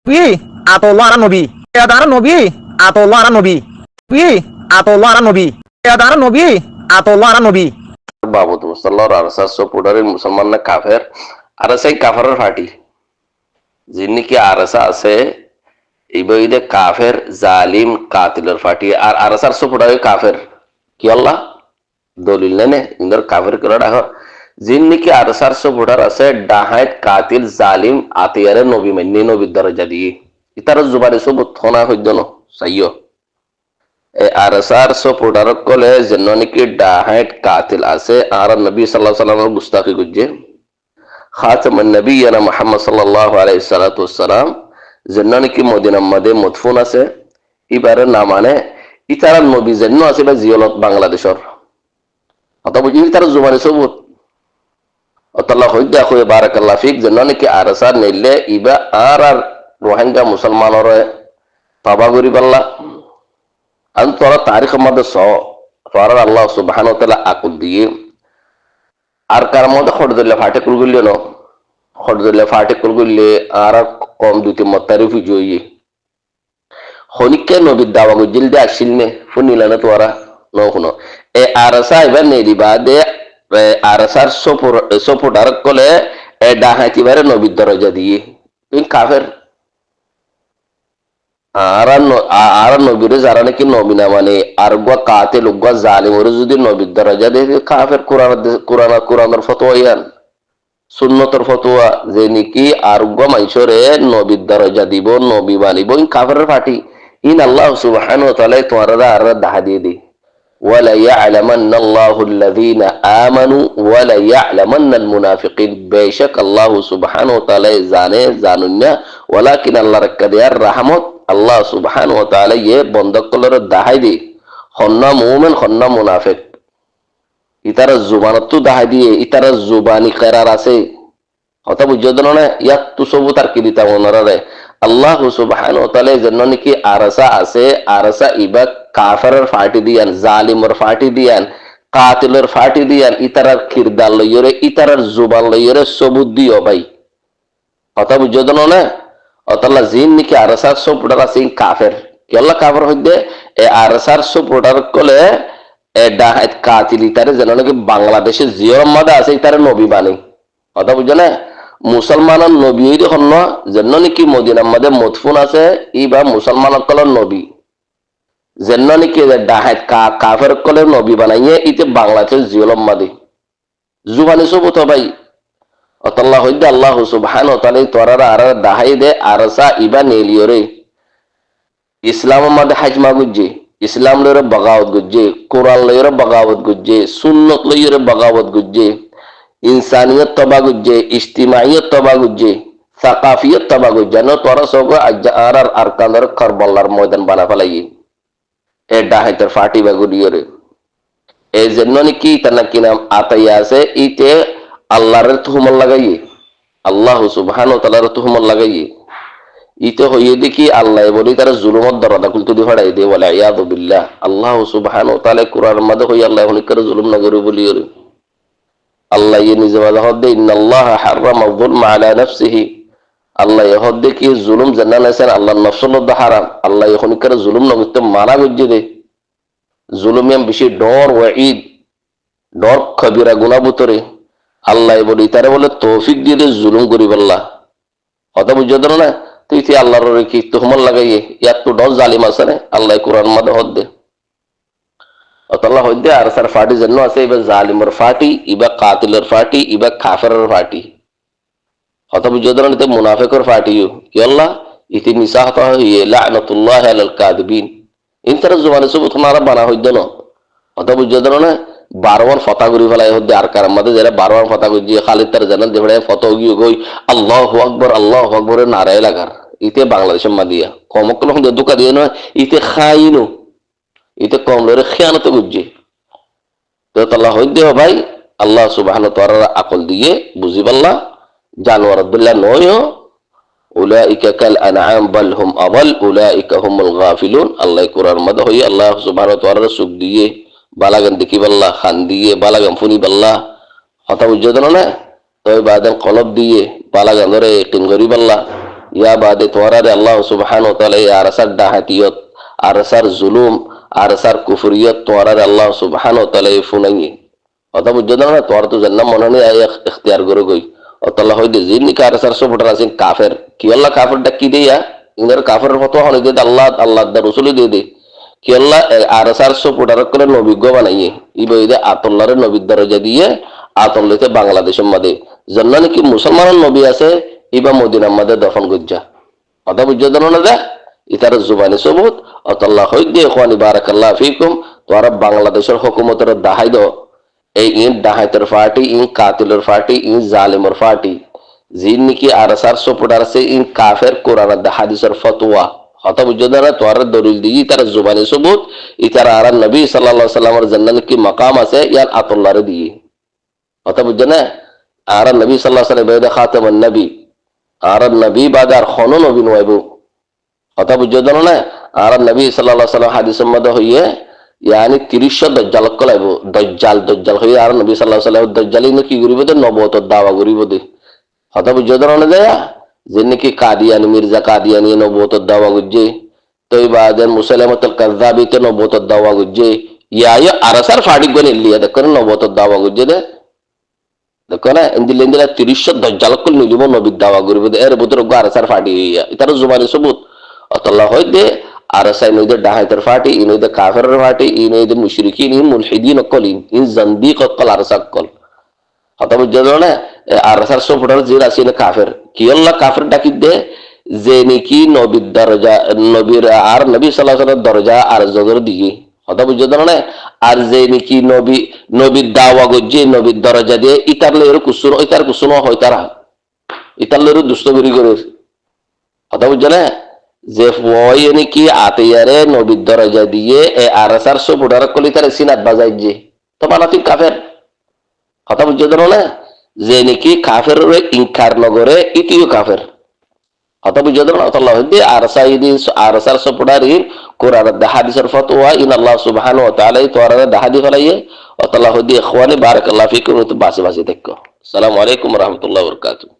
Wi atollah ala nabi. Adara nabi atollah ala nabi. Wi atollah ala nabi. Adara nabi atollah ala nabi. বাবুদ মুসাল্লার আরসার পুডারের মুসলমান না কাফের আরসাই কাফেরের ফাটি যিনি কি আরসা আছে ইবইদে কাফের জালিম কাতিলের ফাটি আর আরসার পুডারে কাফের কি আল্লাহ দলিল নেনে ইন্দর কাফের করে ডাহর যিনি কি আরসার পুডার আছে ডাহাইত কাতিল জালিম আতিয়ারে নবী মান্নি নবীর দরজা দিয়ে ইতার জুবানে সবুত হনা হইদনো সাইয়ো আরসার পুডারক কলে যেন নাকি ডাহাইত কাতিল আছে আর নবী সাল্লাল্লাহু আলাইহি ওয়াসাল্লামের গুস্তাখি গুজে খাতামুন নবিয়্যিনা মুহাম্মদ সাল্লাল্লাহু আলাইহি সাল্লাতু ওয়াসসালাম যেন নাকি মদিনার মধ্যে মদফুন আছে ইবারে না মানে ইতারা নবী যেন আছে বা জিয়ালত বাংলাদেশর অত বুঝি ইতার জুবানে সবুত অতল্লাহ হইদা কই বারাকাল্লাহু ফিক যেন নাকি আরসার নেলে ইবা আর রোহিঙ্গা মুসলমানরে পাবা করি পাল্লা আন তোরা তারিখ মধ্যে তোর আল্লাহ সুবহানাহু ওয়া তাআলা আকুল দিয়ে আর কার মধ্যে খড়দুল্লাহ ফাটে কুলগুল্লে ন খড়দুল্লাহ ফাটে কুলগুল্লে আর কম দুটি মতারিফি জইয়ে হনিকে নবীর দাওয়া গুজিল দে আসিল নে ফুনিলা না তোরা ন শুনো এ আরসা এবার নেদি বাদে আরসার সপুটার কলে এ ডাহাতি বারে নবীর দরজা দিয়ে তুই কাফের আর নবীরে যারা নাকি নবী না মানে আর গুয়া কাতিল গুয়া জালিম ওরে যদি নবীর দরজা দিয়ে কাফের কোরআনের ফতোয়া ইয়ান সুন্নতের ফতোয়া যে নাকি আর গুয়া মানুষরে নবীর দরজা দিব নবী বানিব ইন কাফের পার্টি ইন আল্লাহ সুবহানাহু ওয়া তাআলা তোমারা আর দাহা দিয়ে দি ওয়ালা ইয়ালামান্না আল্লাহুল্লাযীনা আমানু ওয়ালা ইয়ালামান্নাল মুনাফিকিন বেশক আল্লাহ সুবহানাহু ওয়া তাআলা জানে জানুন্না ওয়ালাকিন আল্লাহর কাদিয়ার রহমত আল্লাহ সুবহানাহু ওয়া তাআলা ये বন্ধক কলর দাহাই দি হন্না মুমিন হন্না মুনাফিক ইতারা জুবানত দাহাই দিয়ে ইতারা জুবানি করার আছে হতা বুঝজন না ইয়াত তু সবু তার কি দিতা ওনারে আল্লাহ সুবহানাহু ওয়া তাআলা জন্য নাকি আরসা আছে আরসা ইবা কাফেরের ফাটি দিয়ান জালিমের ফাটি দিয়ান কাতিলের ফাটি দিয়ান ইতারার কিরদার লইরে ইতারার জুবান লইরে সবুত দিও ভাই হতা বুঝজন না অতলা জিন নাকি আরসার পুডার আছে কাফের কি আল্লাহ কাফের হইদে এ আরসার পুডার কলে এ ডাহাত কাতিল ইতারে যেন নাকি বাংলাদেশে জিয়র মধ্যে আছে ইতারে নবী বানি কথা বুঝছো না মুসলমানের নবী হইতে হন্য যেন নাকি মদিনার মধ্যে মদফুন আছে ইবা মুসলমানের কলের নবী যেন নাকি ডাহাত কাফের কলের নবী বানাইয়ে ইতে বাংলাদেশের জিয়র মধ্যে জুবানি সবুত ভাই অতল্লাহ হইদে আল্লাহ সুবহানাহু ওয়া তাআলা তোরারা আর দাহাই দে আরসা ইবা নেলিয়রে ইসলাম মধ্যে হাজমা গুজ্জে ইসলাম লইরে বগাওত গুজ্জে কোরআন লইরে বগাওত গুজ্জে সুন্নত লইরে বগাওত গুজ্জে ইনসানিয়ত তবা গুজ্জে ইজতিমাইয়ত তবা গুজ্জে সাকাফিয়ত তবা গুজ্জে ন তোরা সব আর আরকানের কারবালার ময়দান বানা ফেলাই এ ডাহাইতের ফাটি বাগুলিয়রে এই জন্য নাকি তার কি নাম আতাইয়া আছে ইতে আল্লাহর তুহমত লাগাইয়ে আল্লাহ সুবহানাহু ওয়া তাআলার তুহমত লাগাইয়ে ইতে হইয়ে দেখি আল্লাহ বলি তার জুলুমত দরজা খুলতে দি ফাড়াই দে ওয়ালা ইয়াদু বিল্লাহ আল্লাহ সুবহানাহু ওয়া তাআলা কুরআনের মধ্যে হই আল্লাহ হনি করে জুলুম না করে বলি ওরে আল্লাহ ই নিজে বলা হদে ইন্নাল্লাহা হারামা যুলমা আলা নাফসিহি আল্লাহ হদে কি জুলুম জান্নাত আছেন আল্লাহর নফসের মধ্যে হারাম আল্লাহ হনি করে জুলুম না করতে মানা গজ্জে দে জুলুমিয়াম বেশি ডর ওয়াঈদ ডর কবিরা গুনাহ বুতরে আল্লাহ বলি তারে বলে তৌফিক দিয়ে জুলুম করি বললা কথা বুঝছো না তুই কি আল্লাহর কি তুহমত লাগাইয়ে ইয়াত তো ডর জালিম আছে না আল্লাহ কোরআন মধ্যে হদে আল্লাহ হদে আর সার ফাটি জন্য আছে ইবা জালিমের ফাটি ইবা কাতিলের ফাটি ইবা কাফেরের ফাটি কথা বুঝছো না তে মুনাফিকের ফাটিও কি আল্লাহ ইতি নিসাহত হইয়ে লানাতুল্লাহি আলাল কাযিবিন ইনতার জবানে সবুত মারা বানা হইদে না কথা বুঝছো না বারবার ফতা করি ফেলাই হচ্ছে আর কার মধ্যে যারা বারবার ফতা করছি খালিদ তার জানান দেখে ফটো গিয়ে গই আল্লাহু আকবার নারায় লাগার ইতে বাংলাদেশের মাদিয়া কমকল দুকা দিয়ে নয় ইতে খাইনু ইতে কম লরে খেয়ানত বুঝছে তো আল্লাহ হইতে ভাই আল্লাহ সুবহানাহু ওয়া তাআলা আকল দিয়ে বুঝি পাল্লা জানোয়ার আব্দুল্লাহ নয় উলাইকা কাল আনআম বাল হুম আদাল উলাইকা হুমুল গাফিলুন আল্লাহ কোরআন মধ্যে হই আল্লাহ সুবহানাহু ওয়া তাআলা সুখ দিয়ে বালাগান দেখি বাল্লা খান দিয়ে বালাগান ফুনি বাল্লা হতা বুঝছো না তো বাদান কলব দিয়ে বালাগান ধরে কিন করি বাল্লা ইয়া বাদে তোরারে আল্লাহ সুবহানাহু ওয়া তাআলা এই আরসার ডাহাতিয়ত আরসার জুলুম আরসার কুফরিয়ত তোরারে আল্লাহ সুবহানাহু ওয়া তাআলা ফুনাইয়ে কথা বুঝছো না তোর তো জান্নাত মনে নেই ইখতিয়ার করে কই অতলা হইদে জিন্নি আরসার সবটা আছেন কাফের কি আল্লাহ কাফের ডাকি দেয়া ইনার কাফের ফতোয়া হলে দে আল্লাহ আল্লাহ দা রাসূল দে কি আল্লাহ আরসার সবটা করে নবিজ্ঞ বানাইয়ে ইবইদে আতল্লাহর নবীর দরজা দিয়ে আতল্লাতে বাংলাদেশের মধ্যে জান্নাত কি মুসলমানের নবী আছে ইবা মদিনার মধ্যে দফন গজ্জা কথা বুঝছো না দা ইতার জুবানি সবুত অতল্লাহ হইদে ইখওয়ানি বারাকাল্লাহু ফিকুম তোরা বাংলাদেশের হুকুমতের দাহাই দাও এই ইন ডাহাইতের পার্টি ইন কাতিলের পার্টি ইন জালিমের পার্টি জিন নাকি আরসার সপোর্টার আছে ইন কাফের কোরআন আর হাদিসের ফতোয়া হতা বুঝছো না তোর দলিল দিই তার জুবানি সবুত ইতার আর নবী সাল্লাল্লাহু আলাইহি সাল্লামের জান্নাত কি মাকাম আছে ইয়ার আতুল্লাহর দিয়ে হতা বুঝছো না আর নবী সাল্লাল্লাহু আলাইহি সাল্লাম বাইদা খাতামুন নবী আর নবী বাদ আর খন নবী নয়বো হতা বুঝছো না আর নবী সাল্লাল্লাহু আলাইহি সাল্লাম হাদিসের মধ্যে হইয়ে यानी 30 दज्जाल कलाइब दज्जाल হই আর নবী সাল্লাল্লাহু আলাইহি ওয়াসাল্লাম দজ্জালি নাকি গরিব দে নবত দাওয়া গরিব দে হতা বুঝছো না দেয়া যে নাকি কাদিয়ানি মির্জা কাদিয়ানি নবত দাওয়া গুজে তই বাদেন মুসাইলামাতুল কাযাবি তে নবত দাওয়া গুজে ইয়া আরসার ফাড়ি গনে লিয়া দেখেন নবত দাওয়া গুজে দে দেখো না ইন্দিলেন্দিলা 30 দজ্জাল কল নিলিব নবী দাওয়া গরিব দে এর বুতর আরসার ফাড়ি ইতার জুবানি সবুত আল্লাহ হইদে আরসা ইনইদে ডাহাইতের পার্টি ইনইদে কাফেরের পার্টি ইনইদে মুশরিকিন ইন মুলহিদিন কলিন ইন জান্দিক কল আরসা কল হতা বুঝছো না আরসার সপোর্টার যে আছে না কাফের কি আল্লাহ কাফের ডাকি দে যে নাকি নবীর দরজা নবীর আর নবী সাল্লাল্লাহু আলাইহি ওয়াসাল্লাম দরজা আর জগর দিয়ে হতা বুঝছো না আর যে নাকি নবীর দাওয়া গজ্জে নবীর দরজা দিয়ে ইতারলে এর কুসুন ইতার কুসুন হয় তারা ইতারলে দুষ্টগিরি করে হতা বুঝছো না যে ওই নাকি আতিয়ারে নবীর দরজা দিয়ে এ আরসার সপোর্টার কলি তার সিনাত বাজাই যে তো বানাতি কাফের কথা বুঝছো না যে নাকি কাফের ইনকার নগরে ইতিও কাফের কথা বুঝছো না আল্লাহ দিয়ে আরসার সপোর্টার ইন কোরআন হাদিসের ফতোয়া ইন আল্লাহ সুবহানাহু ওয়া তাআলা তোরা দাহাদি ফলাইয়ে আল্লাহ দিয়ে ইখওয়ানি বারাকাল্লাহু ফিকুম তো বাসে বাসে দেখো আসসালামু আলাইকুম ওয়া রাহমাতুল্লাহি ওয়া বারাকাতুহু